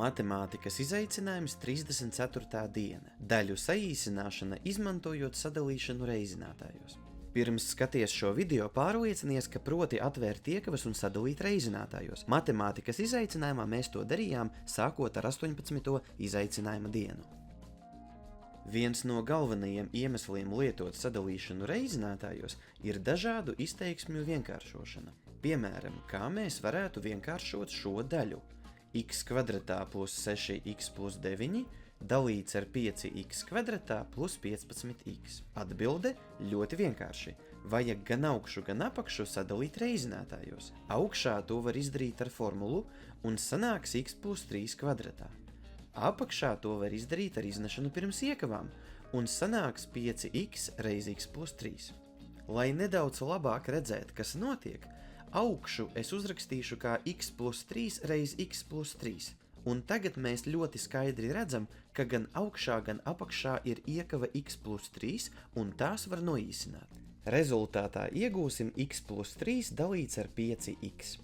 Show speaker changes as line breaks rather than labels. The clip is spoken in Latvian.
Matemātikas izaicinājums 34. diena. Daļu saīsināšana izmantojot sadalīšanu reizinātājos. Pirms skaties šo video, pārliecinies, ka proti atvērt iekavas un sadalīt reizinātājos. Matemātikas izaicinājumā mēs to darījām, sākot ar 18. izaicinājuma dienu. Viens no galvenajiem iemesliem lietot sadalīšanu reizinātājos ir dažādu izteiksmju vienkāršošana. Piemēram, kā mēs varētu vienkāršot šo daļu. X kvadratā plus 6x plus 9 dalīts ar 5x kvadratā plus 15x. Atbilde ļoti vienkārši. Vajag gan augšu, gan apakšu sadalīt reizinātājos. Augšā to var izdarīt ar formulu un sanāks x plus 3 kvadratā. Apakšā to var izdarīt ar iznešanu pirms iekavām un sanāks 5x reiz x plus 3. Lai nedaudz labāk redzētu, kas notiek, augšu es uzrakstīšu kā x plus 3 reiz x plus 3. Un tagad mēs ļoti skaidri redzam, ka gan augšā, gan apakšā ir iekava x plus 3 un tās var noīsināt. Rezultātā iegūsim x plus 3 dalīts ar 5x.